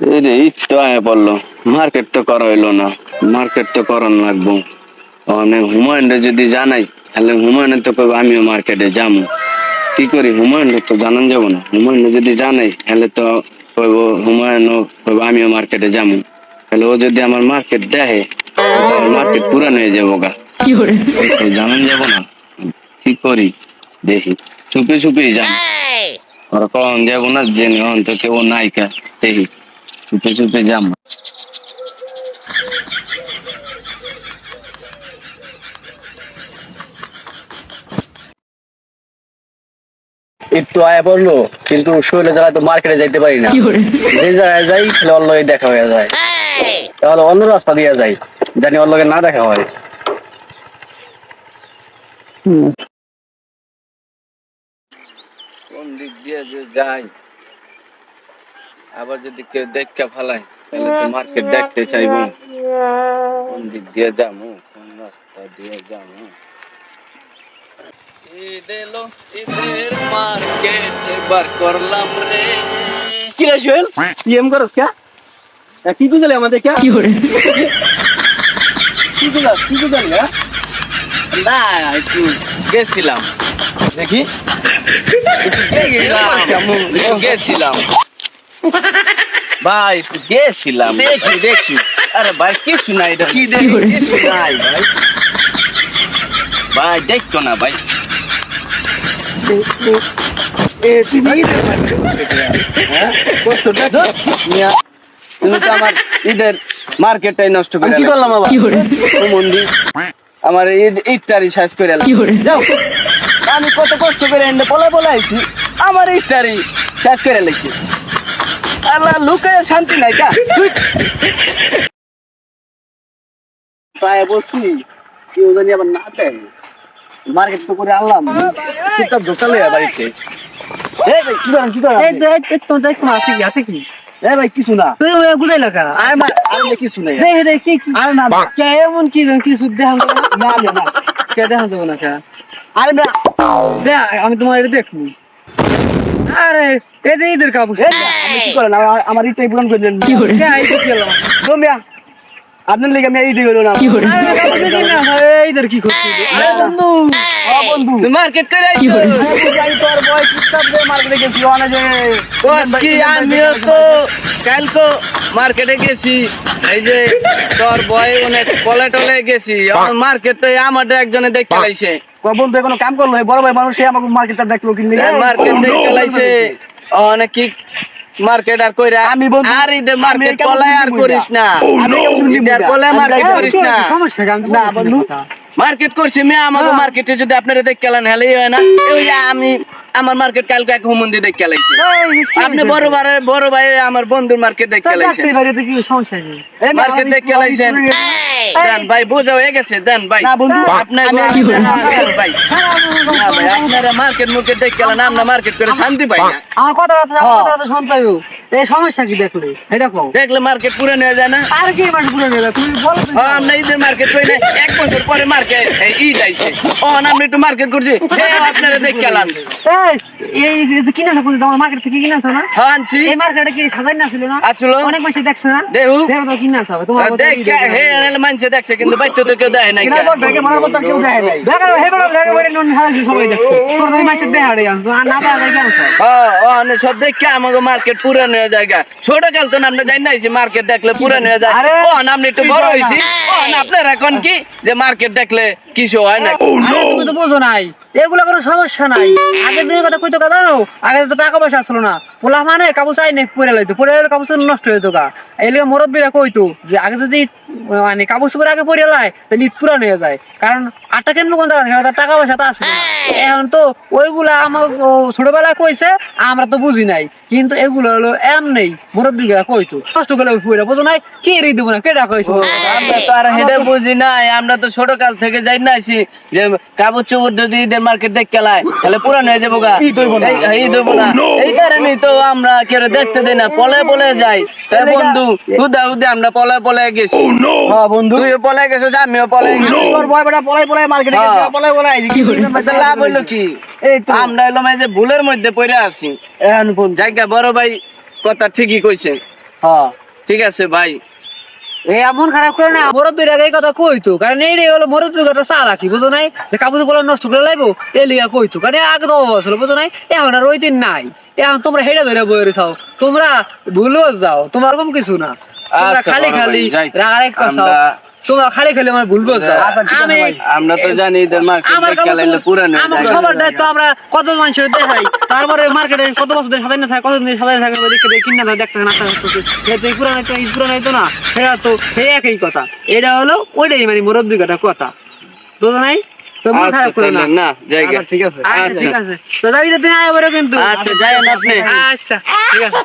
এই রে ঈদ তো আয়া পড়লো, মার্কেট তো করা হইলো না। মার্কেট তো করান লাগবো। অনেক হুমায়ুনরে যদি জানাই তাহলে হুমায়ুন তো কইব আমিও মার্কেটে যাবো। কি করি, হুমায়ুনরে তো জানান যাবো না। হুমায়ুন যদি জানাই তাহলে তো কইব হুমায়ুনও কইব আমিও মার্কেটে যাবো। তাহলে ও যদি আমার মার্কেট দেখে মার্কেট পুরান হয়ে যাবো গা। তো জানান যাবো না। কি করি দেখি, চুপে চুপে যাবো। ওরা কখন যাবো না জেনে তো কেউ নাইকা, দেখি চুপে চুপে যাবো। একটু আয়া পড়লো, কিন্তু শরীরে জায়গায় তো মার্কেটে যাইতে পারি না। যে জায়গায় যাই তাহলে ওর লগে দেখা হয়ে যায়, তাহলে অন্য রাস্তা দিয়ে যাই, জানি ওর লগে না দেখা হয়। কোন দিক দিয়ে যে যাই, আবার যদি কেউ দেখতে ফেলায় তাহলে তো মার্কেট দেখতে চাইবো। কোন দিক দিয়ে যাবো, কোন রাস্তা দিয়ে যাবো। ঈদ এলো, ঈদের মার্কেট এবার করলাম রে। কি রে সোহেল, কি এম করস কা? কি বুঝলে আমাদের কা? কি বুঝলি না একটু গেছিলাম, দেখি একটু গেছিলাম ভাই, একটু গেছিলাম। দেখি দেখি। আরে ভাই কিছু নাই, এটা কি দেখি, কিছু নাই ভাই। ভাই দেখতো না ভাই। তুমি তো আমার ঈদের মার্কেটটাই নষ্ট করে কি করলাম আবার? মন্দির আমার ঈদটারি শেষ করে যাও। আমি কত কষ্ট করে এনে বলে বলে আইছি, আমার ঈদটারি শেষ করে লেছি। আল্লাহ লুকায় শান্তি নাই কা। প্রায় বসছি, কেউ জানি আবার না দেয়। মার্কেট তো করে আনলাম, চুপচাপ ঢোকালে বাড়িতে। এই ভাই, কি করেন? আছে কি এই ভাই কিছু না। তুই গুলাই লাগা আরে কিছু নাই। কি আরে না কে এমন কি কিছু দেখান না না না। কে দেখান যাবো না কে আরে না, আমি তোমার এটা দেখবো। আরে এটা ঈদের কাপড় আপনি কি করেন? আমার ইটাই পূরণ করে দেন। রমিয়া, আপনার লেগে আমি এই দিয়ে গেল না। ঈদের কি করছি আরে বন্ধু, বন্ধু মার্কেট করে যাই তোর বয় চুপচাপ যে মার্কেটে গেছি অনেক কি আমিও তো কালকে মার্কেটে গেছি। এই যে তোর বয় অনেক কলে টলে গেছি, মার্কেটে আমাদের একজনে দেখতে লাইছে। বন্ধু কোনো কাম করলো, বড় ভাই মানুষ আমাকে মার্কেটটা দেখলো কিনলে মার্কেট দেখতে লাইছে অনেক কি মার্কেট আর কইরা আমি বন্ধু আর ঈদের মার্কেট কলাই আর করিস না। ঈদের কলাই মার্কেট করিস না। সমস্যা না বন্ধু, মার্কেট করছি মেয়ে আমাকে মার্কেটে যদি আপনারা দেখতে গেলেন হেলেই হয় না। ওই যে আমি আমার মার্কেট কালকে এক হুমন্দি দেখতে লাইছি। আপনি বড় ভাই আমার বন্ধুর মার্কেট দেখতে লাইছেন, কি সমস্যা নেই মার্কেট দেখতে লাইছেন। দেন ভাই বোঝা হয়ে গেছে, দেন ভাই আপনার ভাই আপনারা মার্কেট মুর্কেট দেখতে গেলেন, আমরা মার্কেট করে শান্তি পাই না। আমার কথা শুনতে হবে। এই সমস্যা কি দেখলে এটা কও দেখলে মার্কেট পুরো নিয়ে যায় না। আর কি মানে পুরো গেল তুমি বলো আমরা ঈদের মার্কেট করি না, এক বছর পরে মার্কেট ঈদ আইছে। আমরা একটু মার্কেট করছি, আপনারা দেখে গেলাম। এই কিনা না তোমার মার্কেট থেকে কিনা না হ্যাঁ আনছি। এই মার্কেটে কি সাজাই না ছিল না? আসলো অনেক মাসে দেখছ না? দেহু দেখো তো কিনা আছে তোমার মানুষে দেখছে কিন্তু বাচ্চা তো কেউ দেয় নাই। কেউ দেয় নাই। দেখো হেবড় লাগে বলে নন হাজার সবাই দেখছে তোর এই মাসে দেখা রে আনছো আর না দেখা যায় কেন সব দেখে আমাকে মার্কেট পুরান হয়ে যায়। ছোট কাল তো আমরা জানি না মার্কেট দেখলে পুরান হয়ে যায়। আপনি একটু বড় হয়েছি, আপনার এখন কি যে মার্কেট দেখলে কিছু হয় না। তুমি তো বোঝো নাই, এগুলো কোনো সমস্যা নাই। আগের দিনের কথা কইতো কথা জানো, আগে তো টাকা পয়সা আসলো না, পোলা মানে কাপড় চাই নেই পরে লাইতো, পরে কাপড় নষ্ট হইতো গা। এই লিগে মুরব্বীরা কইতো যে আগে যদি মানে কাপড় চোপড় আগে পরে লাই তাহলে ঈদ পুরান হয়ে যায়, কারণ আটটা কেন কোন জায়গা টাকা পয়সা তো আসলো না। এখন তো ওইগুলা আমার ছোটবেলায় কইছে, আমরা তো বুঝি নাই, কিন্তু এগুলো হলো এমনি মুরব্বীরা কইতো নষ্ট করে পরে বোঝো নাই কি রে দেবো না কেটা কইছো। আমরা তো আর হেঁটে বুঝি নাই, আমরা তো ছোট কাল থেকে যাই না আছি যে কাপড় চোপড় যদি ঈদের মার্কেট দেখতে লাই তাহলে পুরান হয়ে যাবো গা, ঈদ হইবো না। এই কারণেই তো আমরা কেউ দেখতে দিই না, পলে পলে যাই। বন্ধু হুদা হুদে আমরা পলে পলে গেছি। বন্ধু তুইও পলে গেছিস, আমিও পলে গেছি। পলাই মার্কেটে গেছে, লাভ হইলো কি? আমরা এলাম এই যে ভুলের মধ্যে পড়ে আছি। জায়গা বড় ভাই কথা ঠিকই কইছে, হ্যাঁ ঠিক আছে ভাই। এই এমন খারাপ করে না, মুরব্বীর আগে এই কথা কইতো, কারণ এইটাই হলো মুরব্বীর কথা চা রাখি, বুঝো নাই, যে কাপড় গুলো নষ্ট করে লাগবো এ লিগা কইতো, কারণ আগে তো অভাব ছিল, বুঝো নাই, এখন আর ওই দিন নাই, এখন তোমরা হেডা ধরে বইরে চাও, তোমরা ভুলেও যাও, তোমার এরকম কিছু না, তোমরা আচ্ছা, খালি বড় ভাই, খালি যাই। রাগারাগ করছো, আমরা- তোমরা খালি খালি আমার ভুল বলছো। আচ্ছা, ঠিক আছে আমি ভাই। আমরা তো জানি এদের আমার মার্কেট কাপড় খেলাইলে পুরানো আমার সবার দায়িত্ব, আমরা কত মানুষের দেখাই, তারপরে মার্কেটে কত বছর ধরে সাজানো থাকে, কতদিন ধরে সাজানো থাকে, দেখতে কিনা থাকে, দেখতে নাস্তা করতে, সেটা এই পুরানো তো, এই পুরানো তো না, সেটা তো সেই একই কথা, এটা হলো ওইটাই মানে মুরব্বী কথা কথা, বুঝো নাই, তো মন আচ্ছা, খারাপ করে না। তাহলে না জায়গা। আচ্ছা, ঠিক আছে। আচ্ছা ঠিক আছে, তো যাবি তো তুই আয় বলে কিন্তু। আচ্ছা, যায়েন আপনি। আচ্ছা ঠিক আছে।